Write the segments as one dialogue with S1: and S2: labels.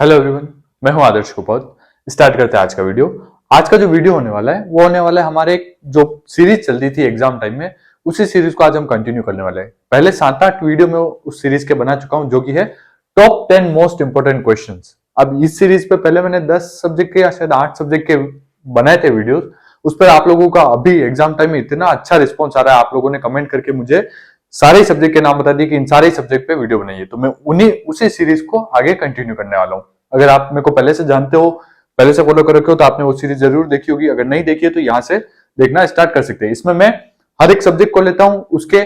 S1: Hello everyone, मैं हूं आदर्श कुपौत। Start करते हैं आज का वीडियो। आज का जो वीडियो होने वाला है वो होने वाला है हमारे एक जो सीरीज चलती थी एग्जाम टाइम में, उसी सीरीज को आज हम कंटिन्यू करने वाले हैं। पहले 7-8 वीडियो में उस सीरीज के बना चुका हूं जो कि है टॉप 10 मोस्ट इंपोर्टेंट क्वेश्चंस। अब इस सीरीज पे पहले मैंने 10 सब्जेक्ट के या शायद 8 सब्जेक्ट के बनाए थे वीडियो। उस पर आप लोगों का अभी एग्जाम टाइम में इतना अच्छा रिस्पॉन्स आ रहा है, आप लोगों ने कमेंट करके मुझे सारे सब्जेक्ट के नाम बता दिए कि इन सारे सब्जेक्ट पे वीडियो बनाइए, तो मैं उन्हीं उसी सीरीज को आगे कंटिन्यू करने वाला हूं। अगर आप मेरे को पहले से जानते हो, पहले से फॉलो कर रखे हो, तो आपने वो सीरीज जरूर देखी होगी। अगर नहीं देखी है तो यहाँ से देखना स्टार्ट कर सकते हैं। इसमें मैं हर एक सब्जेक्ट को लेता हूं, उसके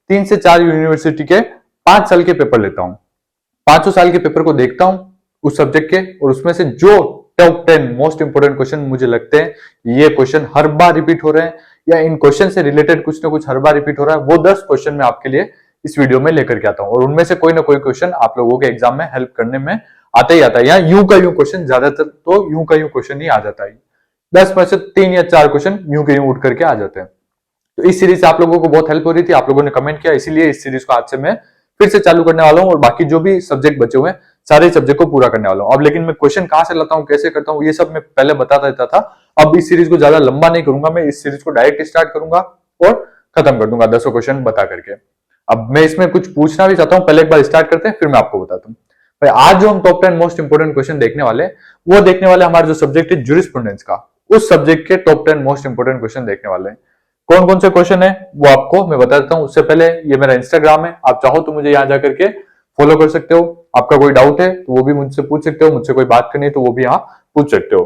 S1: 3 से 4 यूनिवर्सिटी के 5 साल के पेपर लेता हूं, 5 साल के पेपर को देखता हूं उस सब्जेक्ट के, और उसमें से जो टॉप 10 मोस्ट इंपोर्टेंट क्वेश्चन मुझे लगते हैं ये क्वेश्चन हर बार रिपीट हो रहे हैं या इन क्वेश्चन से रिलेटेड कुछ ना कुछ हर बार रिपीट हो रहा है, वो 10 क्वेश्चन मैं आपके लिए इस वीडियो में लेकर के आता हूं। और उनमें से कोई ना कोई क्वेश्चन आप लोगों के एग्जाम में हेल्प करने में आता ही आता है। या यूं का यूं क्वेश्चन, ज्यादातर तो यूं का यूं क्वेश्चन ही आ जाता है। 10 में से 3 या 4 क्वेश्चन यूं के यूं उठ करके आ जाते हैं। तो इस सीरीज से आप लोगों को बहुत हेल्प हो रही थी, आप लोगों ने कमेंट किया, इसीलिए इस सीरीज को आज से मैं फिर से चालू करने वाला हूं और बाकी जो भी सब्जेक्ट बचे हुए हैं सारे सब्जेक्ट को पूरा करने वाला हूं। अब लेकिन मैं क्वेश्चन कहां से लाता हूं, कैसे करता हूं, ये सब मैं पहले बताता रहता था। अब इस सीरीज को ज्यादा लंबा नहीं करूंगा, मैं इस सीरीज को डायरेक्ट स्टार्ट करूंगा और खत्म कर दूंगा 10 क्वेश्चन बता करके। अब मैं इसमें कुछ पूछना भी चाहता हूं, पहले एक बार स्टार्ट करते हैं फिर मैं आपको बताता हूं। भाई आज जो हम टॉप 10 मोस्ट इंपोर्टेंट क्वेश्चन देखने वाले वो देखने वाले हमारा जो सब्जेक्ट है ज्यूरिस्प्रूडेंस का, उस सब्जेक्ट के टॉप 10 मोस्ट इंपोर्टेंट क्वेश्चन देखने वाले हैं। कौन कौन से क्वेश्चन है वो आपको मैं बता देता हूं। उससे पहले ये मेरा इंस्टाग्राम है, आप चाहो तो मुझे यहां जाकर के फॉलो कर सकते हो। आपका कोई डाउट है तो वो भी मुझसे पूछ सकते हो, मुझसे कोई बात करनी है तो वो भी यहाँ पूछ सकते हो।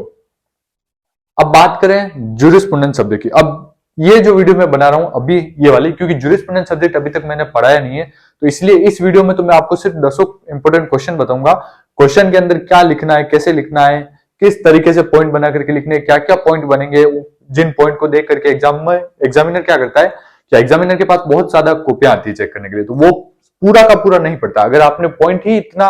S1: अब बात करें ज्यूरिस्प्रूडेंस सब्जेक्ट की। अब ये जो वीडियो मैं बना रहा हूं अभी ये वाली, क्योंकि ज्यूरिस्प्रूडेंस सब्जेक्ट अभी तक मैंने पढ़ाया नहीं है, तो इसलिए इस वीडियो में तो मैं आपको सिर्फ 10 इंपोर्टेंट क्वेश्चन बताऊंगा। क्वेश्चन के अंदर क्या लिखना है, कैसे लिखना है, किस तरीके से पॉइंट बना करके लिखने हैं, क्या क्या पॉइंट बनेंगे, जिन पॉइंट को देख करके एग्जाम में एग्जामिनर क्या करता है कि एग्जामिनर के पास बहुत ज्यादा कॉपियां आती है चेक करने के लिए, तो वो पूरा का पूरा नहीं पड़ता। अगर आपने पॉइंट ही इतना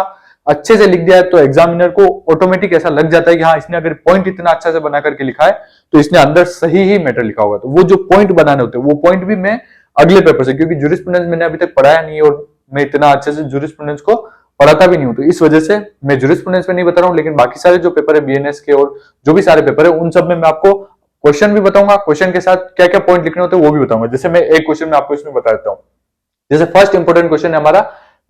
S1: अच्छे से लिख दिया है तो एग्जामिनर को ऑटोमेटिक ऐसा लग जाता है कि हाँ इसने अगर पॉइंट इतना अच्छा से बना करके लिखा है तो इसने अंदर सही ही मैटर लिखा होगा। तो वो जो पॉइंट बनाने होते हैं वो पॉइंट भी मैं अगले पेपर से, क्योंकि ज्यूरिस्प्रूडेंस मैंने अभी तक पढ़ाया नहीं है और मैं इतना अच्छे से ज्यूरिस्प्रूडेंस को पढ़ाता भी नहीं हूं, तो इस वजह से मैं ज्यूरिस्प्रूडेंस में नहीं बता रहा हूं। लेकिन बाकी सारे जो पेपर है बीएनएस के और जो भी सारे पेपर है उन सब में मैं आपको क्वेश्चन भी बताऊंगा, क्वेश्चन के साथ क्या क्या पॉइंट लिखने होते हैं वो भी बताऊंगा। जैसे मैं एक क्वेश्चन में आपको इसमें बता देता हूँ। जैसे फर्स्ट इंपोर्टेंट क्वेश्चन है हमारा,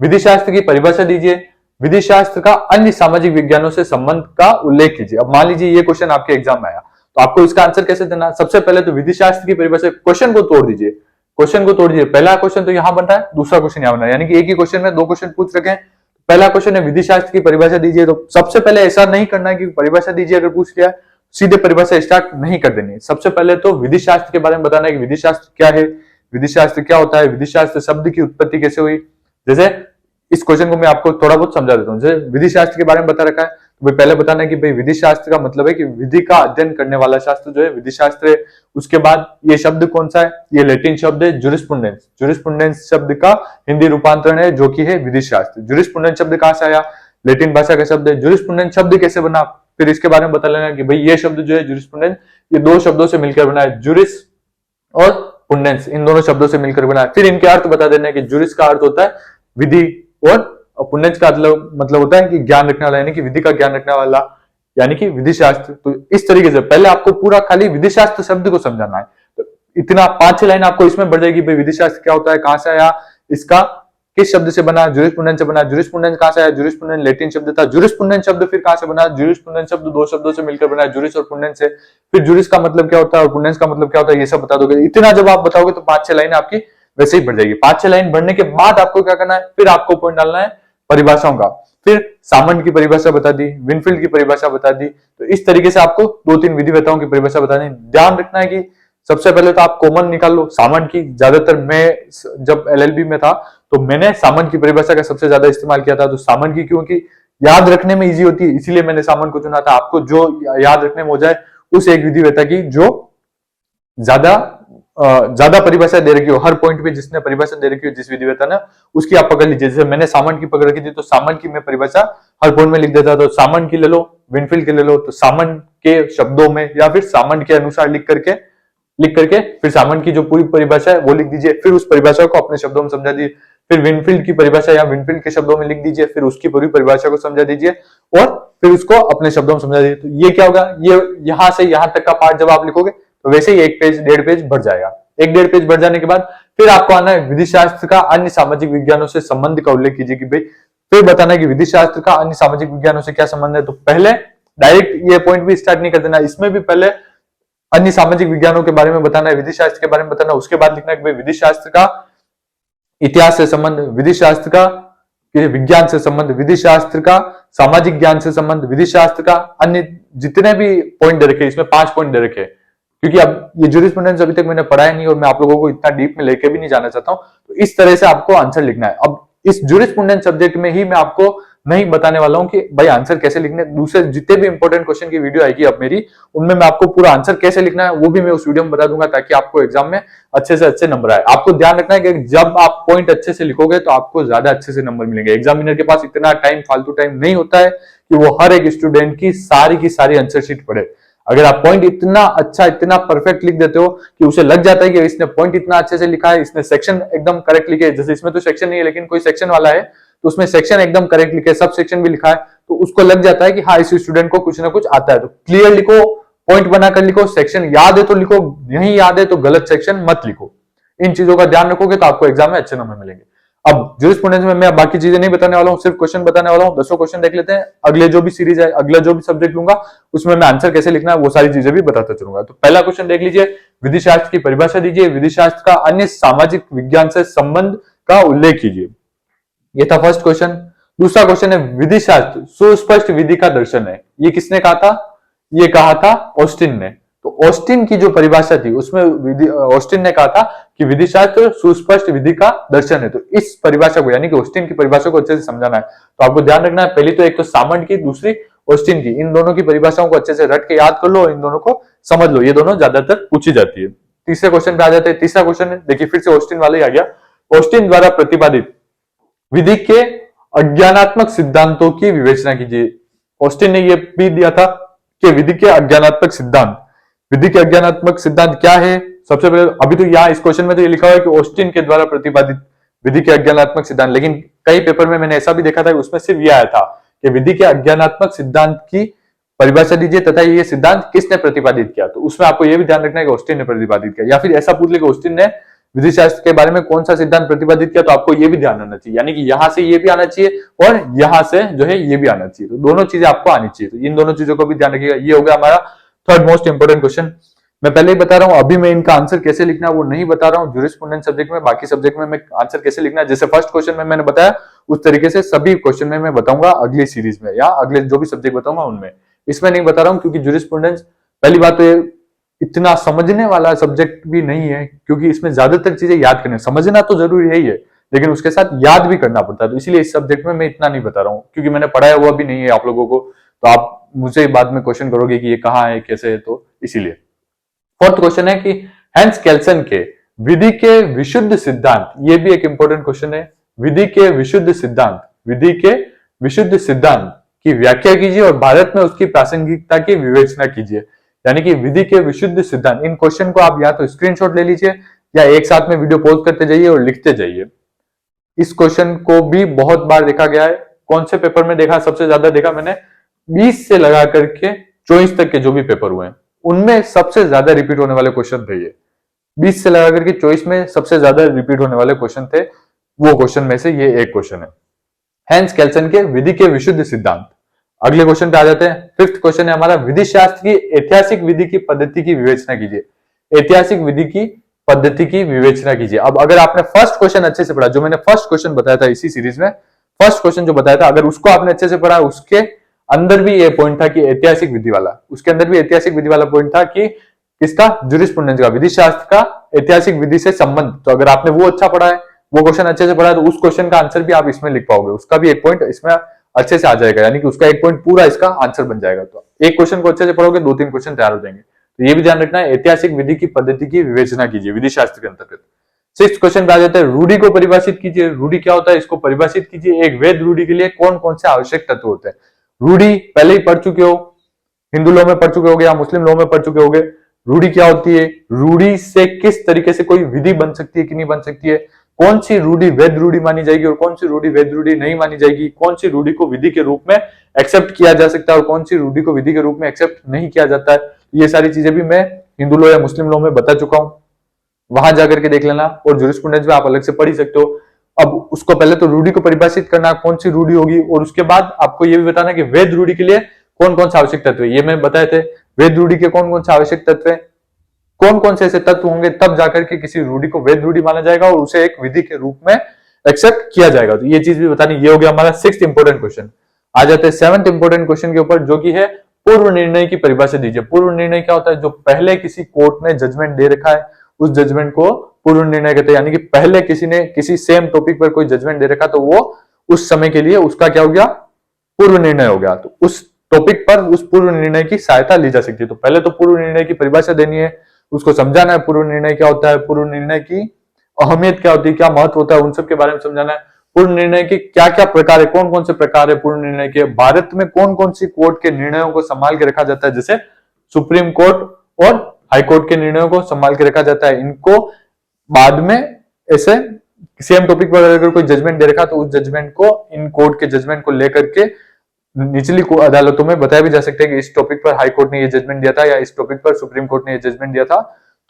S1: विधि शास्त्र की परिभाषा दीजिए, विधि शास्त्र का अन्य सामाजिक विज्ञानों से संबंध का उल्लेख कीजिए। अब मान लीजिए ये क्वेश्चन आपके एग्जाम में आया तो आपको इसका आंसर कैसे देना। सबसे पहले तो विधि शास्त्र की परिभाषा, क्वेश्चन को तोड़ दीजिए, क्वेश्चन को तोड़ दीजिए। पहला क्वेश्चन तो यहां बन रहा है, दूसरा क्वेश्चन यहां बन रहा है, यानी कि एक ही क्वेश्चन में 2 क्वेश्चन पूछ रखे हैं। पहला क्वेश्चन है विधि शास्त्र की परिभाषा दीजिए, तो सबसे पहले ऐसा नहीं करना है कि परिभाषा दीजिए अगर पूछ लिया सीधे परिभाषा स्टार्ट नहीं कर देनी। सबसे पहले तो विधि शास्त्र के बारे में बताना है कि विधि शास्त्र क्या है, विधि शास्त्र क्या होता है, विधि शास्त्र शब्द की उत्पत्ति कैसे हुई। जैसे इस क्वेश्चन को मैं आपको थोड़ा बहुत समझा देता हूँ। जैसे विधि शास्त्र के बारे में बता रखा है तो भाई पहले बताना है कि भाई विधि शास्त्र का मतलब है कि विधि का अध्ययन करने वाला शास्त्र जो है विधि शास्त्र है। उसके बाद ये शब्द कौन सा है, ये लैटिन शब्द है ज्यूरिस्प्रूडेंस। ज्यूरिस्प्रूडेंस शब्द का हिंदी रूपांतरण है जो कि है विधि शास्त्र। ज्यूरिस्प्रूडेंस शब्द कहां से आया, लैटिन भाषा का शब्द है। ज्यूरिस्प्रूडेंस शब्द कैसे बना, फिर इसके बारे में बता लेना कि भाई ये शब्द जो है ज्यूरिस्प्रूडेंस, ये 2 शब्दों से मिलकर बना है, ज्यूरिस और प्रूडेंस, इन दोनों शब्दों से मिलकर बना है। फिर इनके अर्थ बता देना है कि ज्यूरिस का अर्थ होता है विधि और पुण्यज का मतलब होता है कि ज्ञान रखने वाला, यानी कि विधि का ज्ञान रखने वाला, यानी कि विधि शास्त्र। तो इस तरीके से पहले आपको पूरा खाली विधि शास्त्र शब्द को समझाना है। तो इतना 5-6 लाइन आपको इसमें बढ़ जाएगी, भाई विधि शास्त्र क्या होता है, कहां से आया, इसका किस शब्द से बना, ज्यूरिस्प्रूडेंस से बना। ज्यूरिस्प्रूडेंस कहां से आया, ज्यूरिस्प्रूडेंस लैटिन शब्द था। ज्यूरिस्प्रूडेंस शब्द फिर कहां से बना, ज्यूरिस्प्रूडेंस शब्द 2 शब्दों से मिलकर बना, ज्यूरिस और प्रूडेंस से। फिर ज्यूरिस का मतलब क्या होता है और प्रूडेंस का मतलब क्या होता है, ये सब बता दोगे। इतना जब आप बताओगे तो 5-6 लाइन आपकी वैसे ही बढ़ जाएगी। 5-6 लाइन बढ़ने के बाद आपको क्या करना है, फिर आपको पॉइंट डालना है परिभाषाओं का। फिर सामंत की परिभाषा बता दी, विनफील्ड की परिभाषा बता दी। तो इस तरीके से आपको 2-3 विधिवेताओं की परिभाषा बतानी। ध्यान रखना है कि सबसे पहले तो आप कॉमन निकाल लो सामंत की। ज्यादातर मैं जब एलएलबी में था तो मैंने सामंत की परिभाषा का सबसे ज्यादा इस्तेमाल किया था। तो सामंत की क्योंकि याद रखने में इजी होती है इसीलिए मैंने सामंत को चुना था। आपको जो याद रखने में हो जाए उस एक विधिवेता की जो ज्यादा परिभाषा दे रखी हो, हर पॉइंट पे जिसने परिभाषा दे रखी हो जिस विधिवेता ने, उसकी आप पकड़ लीजिए। जैसे मैंने सामंत की पकड़ रखी थी तो सामंत की मैं परिभाषा हर पॉइंट में लिख देता। तो सामंत की ले लो, विनफील्ड की ले लो, तो सामंत के शब्दों में या फिर सामंत के अनुसार लिख करके फिर सामंत की जो पूरी परिभाषा है वो लिख दीजिए। फिर उस परिभाषा को अपने शब्दों में समझा दीजिए। फिर विनफील्ड की परिभाषा या विनफील्ड के शब्दों में लिख दीजिए, फिर उसकी पूरी परिभाषा को समझा दीजिए और फिर उसको अपने शब्दों में समझा दीजिए। तो ये क्या होगा, ये यहां से यहां तक का पार्ट जब आप लिखोगे तो वैसे ही 1 पेज 1.5 पेज बढ़ जाएगा। 1-1.5 पेज बढ़ जाने के बाद फिर आपको आना है विधि शास्त्र का अन्य सामाजिक विज्ञानों से संबंध का उल्लेख कीजिए कि भाई फिर बताना है कि विधि शास्त्र का अन्य सामाजिक विज्ञानों से क्या संबंध है। तो पहले डायरेक्ट ये पॉइंट भी स्टार्ट नहीं कर देना, इसमें भी पहले अन्य सामाजिक विज्ञानों के बारे में बताना है, विधि शास्त्र के बारे में बताना, उसके बाद लिखना है कि भाई विधि शास्त्र का इतिहास से संबंध, विधि शास्त्र का विज्ञान से संबंध, विधि शास्त्र का सामाजिक ज्ञान से संबंध, विधि शास्त्र का अन्य जितने भी पॉइंट दे रखे, इसमें 5 पॉइंट दे रखे, क्योंकि अब ये जूरिस्प्रूडेंस अभी तक मैंने पढ़ाया नहीं और मैं आप लोगों को इतना डीप में लेके भी नहीं जाना चाहता हूं, तो इस तरह से आपको आंसर लिखना है। अब इस जूरिस्प्रूडेंस सब्जेक्ट में ही मैं आपको नहीं बताने वाला हूं कि भाई आंसर कैसे लिखने, दूसरे जितने भी इंपॉर्टेंट क्वेश्चन की वीडियो आएगी अब मेरी, उनमें मैं आपको पूरा आंसर कैसे लिखना है वो भी मैं उस वीडियो में बता दूंगा, ताकि आपको एग्जाम में अच्छे से अच्छे नंबर आए। आपको ध्यान रखना है कि जब आप पॉइंट अच्छे से लिखोगे तो आपको ज्यादा अच्छे से नंबर मिलेंगे। एग्जामिनर के पास इतना टाइम, फालतू टाइम नहीं होता है कि वो हर एक स्टूडेंट की सारी आंसर शीट पढ़े। अगर आप पॉइंट इतना अच्छा, इतना परफेक्ट लिख देते हो कि उसे लग जाता है कि इसने पॉइंट इतना अच्छे से लिखा है, इसने सेक्शन एकदम करेक्ट लिखे, जैसे इसमें तो सेक्शन नहीं है लेकिन कोई सेक्शन वाला है तो उसमें सेक्शन एकदम करेक्ट लिखे, सब सेक्शन भी लिखा है, तो उसको लग जाता है कि हाँ इस स्टूडेंट को कुछ ना कुछ आता है। तो क्लियर लिखो, पॉइंट बनाकर लिखो, सेक्शन याद है तो लिखो, नहीं याद है तो गलत सेक्शन मत लिखो। इन चीजों का ध्यान रखोगे तो आपको एग्जाम में अच्छे नंबर मिलेंगे। अब जूरिस्प्रूडेंस में मैं बाकी चीजें नहीं बताने वाला हूँ, सिर्फ क्वेश्चन बताने वाला हूँ। 10 क्वेश्चन देख लेते हैं। अगले जो भी सीरीज है, अगला जो भी सब्जेक्ट लूंगा उसमें मैं आंसर कैसे लिखना है वो सारी चीजें भी बताता चलूंगा। तो पहला क्वेश्चन देख लीजिए, विधि शास्त्र की परिभाषा दीजिए, विधि शास्त्र का अन्य सामाजिक विज्ञान से संबंध का उल्लेख कीजिए। ये था फर्स्ट क्वेश्चन। दूसरा क्वेश्चन है, विधि शास्त्र सुस्पष्ट विधि का दर्शन है। ये किसने कहा था? ये कहा था ऑस्टिन ने। तो ऑस्टिन की जो परिभाषा थी उसमें ऑस्टिन ने कहा था कि विधि शास्त्र सुस्पष्ट विधि का दर्शन है। तो इस परिभाषा को, यानी कि ऑस्टिन की परिभाषा को अच्छे से समझाना है। तो आपको ध्यान रखना है, पहली तो एक तो सामंड की, दूसरी ऑस्टिन की, इन दोनों की परिभाषाओं को अच्छे से रट के याद कर लो, इन दोनों को समझ लो, ये दोनों ज्यादातर पूछी जाती है। तीसरे क्वेश्चन पे आ जाते हैं। तीसरा क्वेश्चन देखिए फिर से ऑस्टिन वाला ही आ गया। ऑस्टिन द्वारा प्रतिपादित विधि के अज्ञानात्मक सिद्धांतों की विवेचना कीजिए। ऑस्टिन ने यह भी दिया था कि विधि के अज्ञानात्मक सिद्धांत, विधि के अज्ञानात्मक सिद्धांत क्या है? सबसे पहले अभी तो यहाँ इस क्वेश्चन में तो ये लिखा हुआ है कि ऑस्टिन के द्वारा प्रतिपादित विधि के अज्ञानात्मक सिद्धांत, लेकिन कई पेपर में मैंने ऐसा भी देखा था कि उसमें सिर्फ यह आया था कि विधि के अज्ञानात्मक सिद्धांत की परिभाषा दीजिए तथा ये सिद्धांत किसने प्रतिपादित किया। तो उसमें आपको यह भी ध्यान रखना है कि ऑस्टिन ने प्रतिपादित किया, या फिर ऐसा पूछ ले कि ऑस्टिन ने विधि शास्त्र के बारे में कौन सा सिद्धांत प्रतिपादित किया, तो आपको ये भी ध्यान रखना चाहिए, यानी कि यहां से ये भी आना चाहिए और यहां से जो है ये भी आना चाहिए। तो दोनों चीजें आपको आनी चाहिए। तो इन दोनों चीजों को भी ध्यान रखिएगा। ये हो गया हमारा थर्ड मोस्ट इंपोर्टेंट क्वेश्चन। मैं पहले ही बता रहा हूं, अभी मैं इनका आंसर कैसे लिखना है वो नहीं बता रहा हूं। जूरिस्प्रूडेंस सब्जेक्ट में, बाकी सब्जेक्ट में मैं आंसर कैसे लिखना है, जैसे फर्स्ट क्वेश्चन में मैंने बताया उस तरीके से सभी क्वेश्चन में मैं बताऊंगा अगली सीरीज में, या अगले जो भी सब्जेक्ट बताऊंगा उनमें। इसमें नहीं बता रहा हूं क्योंकि जूरिस्प्रूडेंस पहली बात तो ये इतना समझने वाला सब्जेक्ट भी नहीं है, क्योंकि इसमें ज्यादातर चीजें याद करने, समझना तो जरूरी है ही है लेकिन उसके साथ याद भी करना पड़ता है। तो इसलिए इस सब्जेक्ट में मैं इतना नहीं बता रहा हूँ, क्योंकि मैंने पढ़ाया हुआ भी नहीं है आप लोगों को, तो आप मुझसे बाद में क्वेश्चन करोगे कि ये कहाँ है, कैसे है, तो इसीलिए। फोर्थ क्वेश्चन है कि हैंस केल्सन के विधि के विशुद्ध सिद्धांत, ये भी एक इंपॉर्टेंट क्वेश्चन है। विधि के विशुद्ध सिद्धांत, विधि के विशुद्ध सिद्धांत की व्याख्या कीजिए और भारत में उसकी प्रासंगिकता की विवेचना कीजिए। यानी कि विधि के विशुद्ध सिद्धांत, इन क्वेश्चन को आप या तो स्क्रीनशॉट ले लीजिए या एक साथ में वीडियो पॉज करते जाइए और लिखते जाइए। इस क्वेश्चन को भी बहुत बार देखा गया है। कौन से पेपर में देखा? सबसे ज्यादा देखा मैंने 20 से लगा करके 24 तक के जो भी पेपर हुए हैं उनमें सबसे ज्यादा रिपीट होने वाले क्वेश्चन थे ये। 20 से लगा करके 24 में सबसे ज्यादा रिपीट होने वाले क्वेश्चन थे, वो क्वेश्चन में से ये एक क्वेश्चन है, हैंस केल्सन के विधि के विशुद्ध सिद्धांत। अगले क्वेश्चन पे आ जाते हैं। फिफ्थ क्वेश्चन है हमारा, विधि शास्त्र की ऐतिहासिक विधि की पद्धति की विवेचना कीजिए। ऐतिहासिक विधि की पद्धति की विवेचना कीजिए। अब अगर आपने फर्स्ट क्वेश्चन अच्छे से पढ़ा, जो मैंने फर्स्ट क्वेश्चन बताया था इसी सीरीज में, फर्स्ट क्वेश्चन जो बताया था, अगर उसको आपने अच्छे से पढ़ा, उसके अंदर भी ये पॉइंट था कि ऐतिहासिक विधि वाला, उसके अंदर भी ऐतिहासिक विधि वाला पॉइंट था कि किसका? जूरिस्प्रूडेंस का, विधि शास्त्र का ऐतिहासिक विधि से संबंध। तो अगर आपने वो अच्छा पढ़ा है, वो क्वेश्चन अच्छे से पढ़ा है, तो उस क्वेश्चन का आंसर भी आप इसमें लिख पाओगे, उसका भी एक पॉइंट इसमें अच्छे से आ जाएगा, यानी कि उसका एक पॉइंट पूरा इसका आंसर बन जाएगा। तो एक क्वेश्चन को अच्छे से पढ़ोगे 2-3 क्वेश्चन तैयार हो जाएंगे। तो ये भी ध्यान रखना है, ऐतिहासिक विधि की पद्धति की विवेचना कीजिए विधि शास्त्र के अंतर्गत। सिक्स्थ क्वेश्चन पे आ जाता है, रूढ़ि को परिभाषित कीजिए। रूढ़ि क्या होता है, इसको परिभाषित कीजिए। एक वैध रूढ़ि के लिए कौन कौन से आवश्यक तत्व होते हैं? रूढ़ि पहले ही पढ़ चुके हो, हिंदू लॉ में पढ़ चुके होगे या मुस्लिम लॉ में पढ़ चुके होगे। रूढ़ि क्या होती है, रूढ़ि से किस तरीके से कोई विधि बन सकती है कि नहीं बन सकती है, कौन सी रूढ़ी वैध रूढ़ी मानी जाएगी और कौन सी रूढ़ी वैध रूढ़ी नहीं मानी जाएगी, कौन सी रूढ़ी को विधि के रूप में एक्सेप्ट किया जा सकता है और कौन सी रूढ़ी को विधि के रूप में एक्सेप्ट नहीं किया जाता है, ये सारी चीजें भी मैं हिंदू लॉ या मुस्लिम लॉ में बता चुका हूं, वहां जाकर के देख लेना। और जूरिस्प्रूडेंस में आप अलग से पढ़ ही सकते हो। अब उसको पहले तो रूढ़ी को परिभाषित करना, कौन सी रूढ़ी होगी, और उसके बाद आपको ये भी बताना कि वैध रूढ़ी के लिए कौन कौन से आवश्यक तत्व है, ये मैं बताए थे। वैध रूढ़ी के कौन कौन से आवश्यक तत्व है, कौन कौन से ऐसे तत्व होंगे, तब जाकर के किसी रूढ़ी को वैध रूढ़ी माना जाएगा और उसे एक विधि के रूप में एक्सेप्ट किया जाएगा। तो ये चीज भी बतानी। ये हो गया हमारा 6th इंपोर्टेंट क्वेश्चन। आ जाते हैं 7th इंपोर्टेंट क्वेश्चन के ऊपर, जो कि है पूर्व निर्णय की परिभाषा दीजिए। पूर्व निर्णय क्या होता है? जो पहले किसी कोर्ट ने जजमेंट दे रखा है उस जजमेंट को पूर्व निर्णय कहते हैं। यानी कि पहले किसी ने किसी सेम टॉपिक पर कोई जजमेंट दे रखा तो वो उस समय के लिए उसका क्या हो गया? पूर्व निर्णय हो गया। तो उस टॉपिक पर उस पूर्व निर्णय की सहायता ली जा सकती है। तो पहले तो पूर्व निर्णय की परिभाषा देनी है, उसको समझाना है, पूर्व निर्णय क्या होता है, पूर्व निर्णय की अहमियत क्या होती है, क्या महत्व होता है, उन सब के बारे में समझाना है। पूर्व निर्णय के क्या क्या प्रकार है, कौन कौन से प्रकार है पूर्व निर्णय के, भारत में कौन कौन सी कोर्ट के निर्णयों को संभाल के रखा जाता है, जैसे सुप्रीम कोर्ट और हाई कोर्ट के निर्णयों को संभाल के रखा जाता है। इनको बाद में ऐसे सेम टॉपिक पर अगर कोई जजमेंट दे रखा तो उस जजमेंट को, इन कोर्ट के जजमेंट को लेकर के निचली अदालतों में बताया भी जा सकता है कि इस टॉपिक पर हाई कोर्ट ने ये जजमेंट दिया था या इस टॉपिक पर सुप्रीम कोर्ट ने ये जजमेंट दिया था।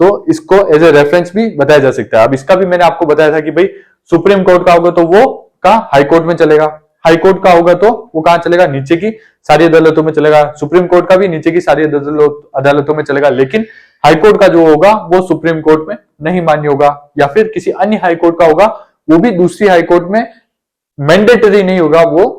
S1: तो इसको एज ए रेफरेंस भी बताया जा सकता है। अब इसका भी मैंने आपको बताया था कि भाई सुप्रीम कोर्ट का होगा तो वो कहाँ? हाई कोर्ट में चलेगा। हाई कोर्ट का होगा तो वो कहाँ चलेगा? नीचे की सारी अदालतों में चलेगा। सुप्रीम कोर्ट का भी नीचे की सारी अदालतों में चलेगा। लेकिन हाई कोर्ट का जो होगा वो सुप्रीम कोर्ट में नहीं मान्य होगा, या फिर किसी अन्य हाई कोर्ट का होगा वो भी दूसरी हाई कोर्ट में मैंडेटरी नहीं होगा। वो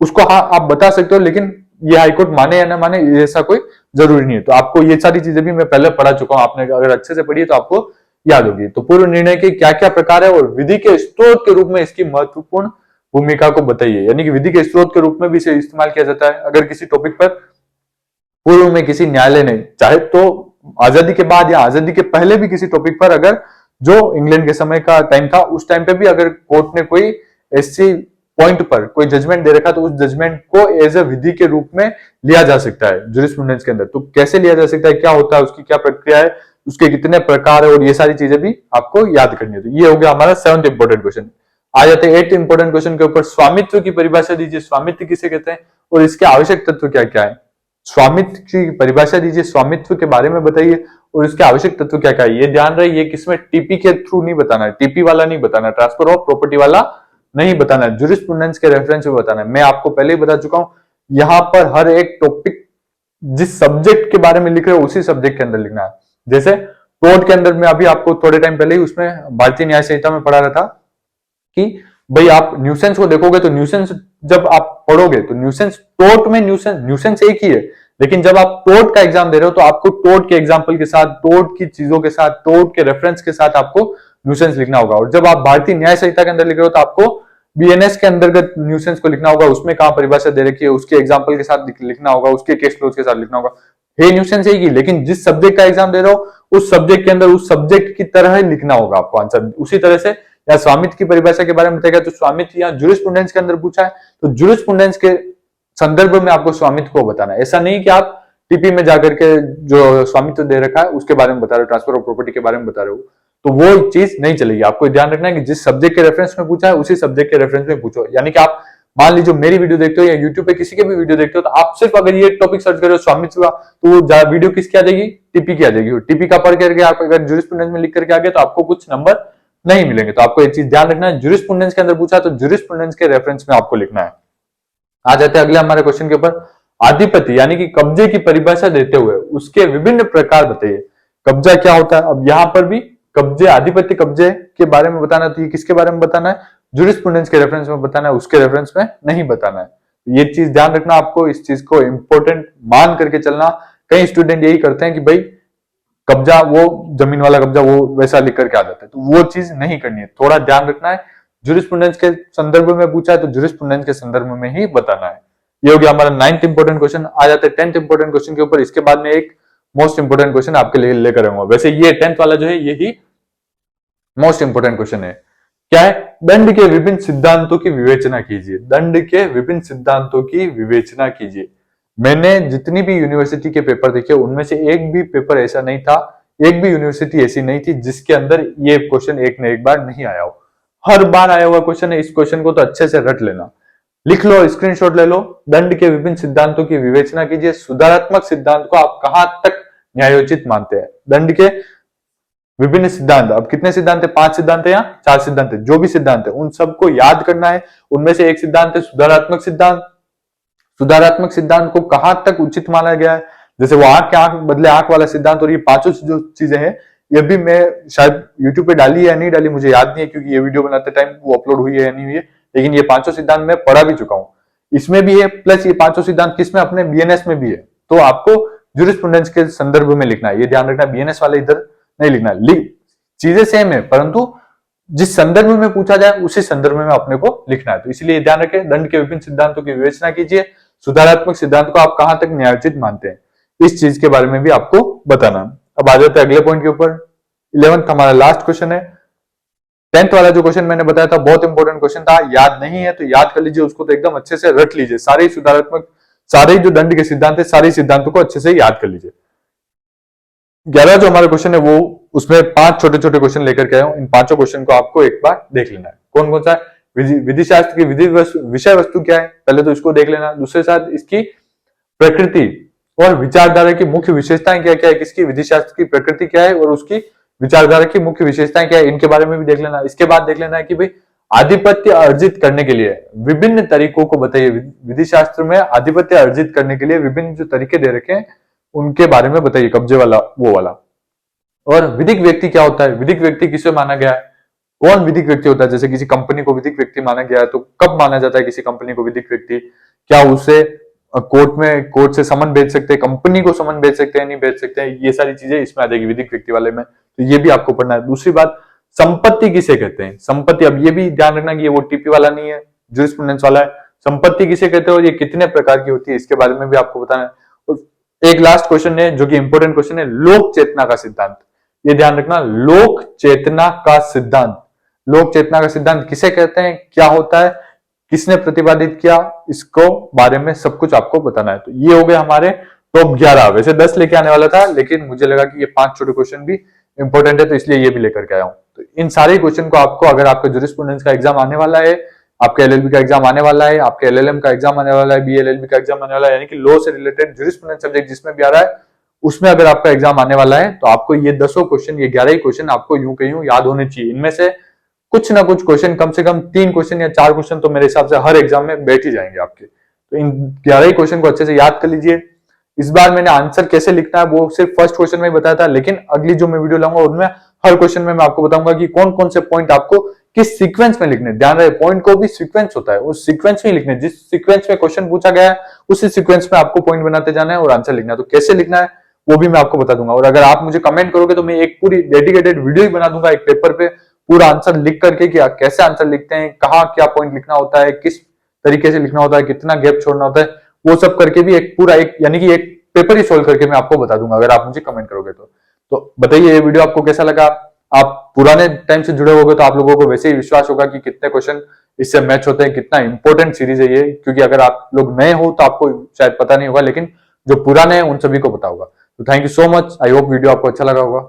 S1: उसको हाँ आप बता सकते हो, लेकिन ये हाईकोर्ट माने या ना माने ऐसा कोई जरूरी नहीं है। तो आपको ये सारी चीजें भी मैं पहले पढ़ा चुका हूं, आपने अगर अच्छे से पढ़ी है तो आपको याद होगी। तो पूर्व निर्णय के क्या क्या प्रकार है और विधि के स्रोत के रूप में इसकी महत्वपूर्ण भूमिका को बताइए। यानी कि विधि के स्रोत के रूप में भी इसे इस्तेमाल किया जाता है। अगर किसी टॉपिक पर पूर्व में किसी न्यायालय ने, चाहे तो आजादी के बाद या आजादी के पहले भी किसी टॉपिक पर, अगर जो इंग्लैंड के समय का टाइम था उस टाइम पे भी अगर कोर्ट ने कोई ऐसी पॉइंट पर कोई जजमेंट दे रखा तो उस जजमेंट को एज ए विधि के रूप में लिया जा सकता है जूरिस्प्रूडेंस के अंदर। तो कैसे लिया जा सकता है, क्या होता है, उसकी क्या प्रक्रिया है, उसके कितने प्रकार है, और ये सारी चीजें भी आपको याद करनी है। तो ये हो गया हमारा 7th इंपोर्टेंट क्वेश्चन। आ जाते हैं 8th इंपोर्टेंट क्वेश्चन के ऊपर। स्वामित्व की परिभाषा दीजिए। स्वामित्व किसे कहते हैं और इसके आवश्यक तत्व क्या क्या है? स्वामित्व की परिभाषा दीजिए, स्वामित्व के बारे में बताइए और इसके आवश्यक तत्व क्या क्या है। ये ध्यान रहे, ये किसमें टीपी के थ्रू नहीं बताना है, टीपी वाला नहीं बताना, ट्रांसफर ऑफ प्रॉपर्टी वाला नहीं बताना है, जूरिस्प्रूडेंस के रेफरेंस में बताना है। मैं आपको पहले ही बता चुका हूं, यहां पर हर एक टॉपिक जिस सब्जेक्ट के बारे में लिख रहे हो उसी सब्जेक्ट के अंदर लिखना है। जैसे कोर्ट के अंदर में अभी आपको थोड़े टाइम पहले ही उसमें भारतीय न्याय संहिता में पढ़ा रहा था कि भाई आप न्यूसेंस को देखोगे तो न्यूसेंस जब आप पढ़ोगे तो न्यूसेंस टोर्ट में न्यूसेंस एक ही है, लेकिन जब आप टोर्ट का एग्जाम दे रहे हो तो आपको टोर्ट के एग्जाम्पल के साथ, टोर्ट की चीजों के साथ, टोर्ट के रेफरेंस के साथ आपको न्यूसेंस लिखना होगा। और जब आप भारतीय न्याय संहिता के अंदर लिख रहे हो तो आपको बीएनएस के अंतर्गत न्यूसेंस को लिखना होगा, उसमें कहां परिभाषा दे रखी है उसके एग्जाम्पल के साथ लिखना होगा, उसके केस क्लोज के साथ लिखना होगा। हे न्यूसेंस एक ही, लेकिन जिस सब्जेक्ट का एग्जाम दे रहे हो उस सब्जेक्ट के अंदर उस सब्जेक्ट की तरह ही लिखना होगा आपको आंसर। उसी तरह से या स्वामित्व की परिभाषा के बारे में बताएगा तो स्वामित्व या जूरिस्प्रूडेंस के अंदर पूछा है तो जूरिस्प्रूडेंस के संदर्भ में आपको स्वामित्व को बताना है। ऐसा नहीं कि आप टीपी में जाकर के जो स्वामित्व दे रखा है उसके बारे में बता रहे हो, ट्रांसफर ऑफ प्रॉपर्टी के बारे में बता रहे हो, तो वो चीज नहीं चलेगी। आपको ध्यान रखना है कि जिस सब्जेक्ट के रेफरेंस में पूछा है उसी सब्जेक्ट के रेफरेंस में पूछो। यानी कि आप मान लीजिए मेरी वीडियो देखते हो या यूट्यूब पे किसी के भी वीडियो देखते हो तो आप सिर्फ अगर ये टॉपिक सर्च करो स्वामित्व का तो वीडियो किसकी आ जाएगी? टीपी की आ जाएगी। टीपी का पढ़ करके आप अगर जूरिस्प्रूडेंस में लिख करके आ गए तो आपको कुछ नंबर नहीं मिलेंगे। तो आपको एक चीज ध्यान रखना है, जूरिस्प्रूडेंस के अंदर पूछा तो जूरिस्प्रूडेंस के रेफरेंस में आपको लिखना है। आ जाते हैं अगले हमारे क्वेश्चन के ऊपर। आधिपत्य यानी कि कब्जे की परिभाषा देते हुए उसके विभिन्न प्रकार बताइए। कब्जा क्या होता है? अब यहाँ पर भी कब्जे, आधिपत्य कब्जे के बारे में बताना, तो ये किसके बारे में बताना है? जूरिस्प्रूडेंस के रेफरेंस में बताना है, उसके रेफरेंस में नहीं बताना है। ये चीज ध्यान रखना, आपको इस चीज को इंपॉर्टेंट मान करके चलना। कई स्टूडेंट यही करते हैं कि भाई कब्जा, वो जमीन वाला कब्जा, वो वैसा लिख करके आ जाता है, तो वो चीज नहीं करनी है। थोड़ा ध्यान रखना है, जूरिस्प्रूडेंस के संदर्भ में पूछा है तो जूरिस्प्रूडेंस के संदर्भ में ही बताना है। ये हो गया हमारा 9th इंपोर्टेंट क्वेश्चन। आ जाते हैं 10th इंपोर्टेंट क्वेश्चन के ऊपर। इसके बाद में एक मोस्ट इंपोर्टेंट क्वेश्चन आपके लिए लेकर आऊंगा। वैसे ये 10th वाला जो है यही मोस्ट इंपोर्टेंट क्वेश्चन है। क्या है? दंड के विभिन्न सिद्धांतों की विवेचना कीजिए। दंड के विभिन्न सिद्धांतों की विवेचना कीजिए। मैंने जितनी भी यूनिवर्सिटी के पेपर देखे उनमें से एक भी पेपर ऐसा नहीं था, एक भी यूनिवर्सिटी ऐसी नहीं थी जिसके अंदर ये क्वेश्चन एक न एक बार नहीं आया हो। हर बार आया हुआ क्वेश्चन है, इस क्वेश्चन को तो अच्छे से रट लेना, लिख लो, स्क्रीनशॉट ले लो। दंड के विभिन्न सिद्धांतों की विवेचना कीजिए। सुधारात्मक सिद्धांत को आप कहां तक न्यायोचित मानते हैं? दंड के विभिन्न सिद्धांत, अब कितने सिद्धांत है? 5 सिद्धांत है या 4 सिद्धांत है? जो भी सिद्धांत है उन सबको याद करना है। उनमें से एक सिद्धांत है सुधारात्मक सिद्धांत। सुधारात्मक सिद्धांत को कहां तक उचित माना गया है? जैसे वो आंख के आंख बदले आंख वाला सिद्धांत, और ये पांचों जो चीजें हैं ये भी मैं शायद यूट्यूब पे डाली है या नहीं डाली मुझे याद नहीं है, क्योंकि ये वीडियो बनाते टाइम वो अपलोड हुई है या नहीं हुई है, लेकिन ये पांचों सिद्धांत मैं पढ़ा भी चुका हूं। इसमें भी है, प्लस ये पांचों सिद्धांत किसमें? अपने बीएनएस में भी है। तो आपको जूरिस्प्रूडेंस के संदर्भ में लिखना है, ये ध्यान रखना, बीएनएस वाले इधर नहीं लिखना। चीजें सेम है, परंतु जिस संदर्भ में पूछा जाए उसी संदर्भ में अपने को लिखना है। तो इसलिए ध्यान रखें, दंड के विभिन्न सिद्धांतों की विवेचना कीजिए। सुधारात्मक सिद्धांत को आप कहां तक न्यायोचित मानते हैं, इस चीज के बारे में भी आपको बताना। अब आ जाते हैं अगले पॉइंट के ऊपर। 11th हमारा लास्ट क्वेश्चन है। 10th वाला जो क्वेश्चन मैंने बताया था बहुत इंपॉर्टेंट क्वेश्चन था, याद नहीं है तो याद कर लीजिए, उसको तो एकदम अच्छे से रट लीजिए। सारे सुधारात्मक, सारे जो दंड के सिद्धांत है, सारे सिद्धांतों को अच्छे से याद कर लीजिए। 11 जो हमारा क्वेश्चन है वो, उसमें 5 छोटे छोटे क्वेश्चन लेकर के आया हूं। इन पांचों क्वेश्चन को आपको एक बार देख लेना है। कौन कौन सा है? विधि शास्त्र की विषय वस्तु क्या है, पहले तो इसको देख लेना। दूसरे साथ इसकी प्रकृति और विचारधारा की मुख्य विशेषताएं क्या क्या है, किसकी विधि शास्त्र की प्रकृति क्या है और उसकी विचारधारा की मुख्य विशेषताएं क्या है, इनके बारे में भी देख लेना। इसके बाद देख लेना है कि भाई आधिपत्य अर्जित करने के लिए विभिन्न तरीकों को बताइए। विधि शास्त्र में आधिपत्य अर्जित करने के लिए विभिन्न जो तरीके दे रखे हैं उनके बारे में बताइए, कब्जे वाला वो वाला। और विधिक व्यक्ति क्या होता है, विधिक व्यक्ति किसे माना गया है, कौन विधिक व्यक्ति होता है। जैसे किसी कंपनी को विधिक व्यक्ति माना गया है तो कब माना जाता है किसी कंपनी को विधिक व्यक्ति, क्या उसे कोर्ट से समन भेज सकते हैं, कंपनी को समन भेज सकते हैं, नहीं भेज सकते हैं, ये सारी चीजें इसमें आ जाएगी विधिक व्यक्ति वाले में। तो ये भी आपको पढ़ना है। दूसरी बात, संपत्ति किसे कहते हैं, संपत्ति, अब ये भी ध्यान रखना कि ये वो टीपी वाला नहीं है, जूरिस्प्रूडेंस वाला है। संपत्ति किसे कहते हैं और ये कितने प्रकार की होती है, इसके बारे में भी आपको बताना है। और एक लास्ट क्वेश्चन है जो कि इंपॉर्टेंट क्वेश्चन है, लोक चेतना का सिद्धांत। ये ध्यान रखना, लोक चेतना का सिद्धांत। लोक चेतना का सिद्धांत किसे कहते हैं, क्या होता है, किसने प्रतिपादित किया, इसको बारे में सब कुछ आपको बताना है। तो ये हो गए हमारे टॉप 11। वैसे 10 लेके आने वाला था, लेकिन मुझे लगा कि ये 5 छोटे क्वेश्चन भी इंपॉर्टेंट है, तो इसलिए ये भी लेकर के आया हूं। तो इन सारे क्वेश्चन को आपको, अगर आपका जूरिस्प्रूडेंस का एग्जाम आने वाला है, आपका एलएलबी का एग्जाम आने वाला है, आपके एलएलएम का एग्जाम आने वाला है, बीएलएलबी का एग्जाम आने वाला है, यानी कि लॉ से रिलेटेड जूरिस्प्रूडेंस सब्जेक्ट जिसमें भी आ रहा है, उसमें अगर आपका एग्जाम आने वाला है तो आपको ये 10 क्वेश्चन, ये 11 ही क्वेश्चन आपको यूं कहीं याद होने चाहिए। इनमें से कुछ ना कुछ क्वेश्चन, कम से कम 3 क्वेश्चन या 4 क्वेश्चन तो मेरे हिसाब से हर एग्जाम में बैठ ही जाएंगे आपके। तो इन 11 ही क्वेश्चन को अच्छे से याद कर लीजिए। इस बार मैंने आंसर कैसे लिखना है वो सिर्फ फर्स्ट क्वेश्चन में ही बताया था, लेकिन अगली जो मैं वीडियो लाऊंगा उनमें हर क्वेश्चन में मैं आपको बताऊंगा कि कौन कौन से पॉइंट आपको किस सीक्वेंस में लिखने। ध्यान रहे, पॉइंट को भी सीक्वेंस होता है, उस सीक्वेंस में लिखने, जिस सीक्वेंस में क्वेश्चन पूछा गया है उसी सीक्वेंस में आपको पॉइंट बनाते जाना है और आंसर लिखना है। तो कैसे लिखना है वो भी मैं आपको बता दूंगा। और अगर आप मुझे कमेंट करोगे तो मैं एक पूरी डेडिकेटेड वीडियो ही बना दूंगा, एक पेपर पे पूरा आंसर लिख करके कि कैसे आंसर लिखते हैं, कहाँ क्या पॉइंट लिखना होता है, किस तरीके से लिखना होता है, कितना गैप छोड़ना होता है, वो सब करके भी एक पूरा एक यानी कि एक पेपर ही सोल्व करके मैं आपको बता दूंगा, अगर आप मुझे कमेंट करोगे तो बताइए ये वीडियो आपको कैसा लगा। आप पुराने टाइम से जुड़े होगे तो आप लोगों को वैसे ही विश्वास होगा कि कितने क्वेश्चन इससे मैच होते हैं, कितना इंपॉर्टेंट सीरीज है ये। क्योंकि अगर आप लोग नए हो तो आपको शायद पता नहीं होगा, लेकिन जो पुराने हैं उन सभी को पता होगा। तो thank you so much, I hope video आपको अच्छा लगा होगा।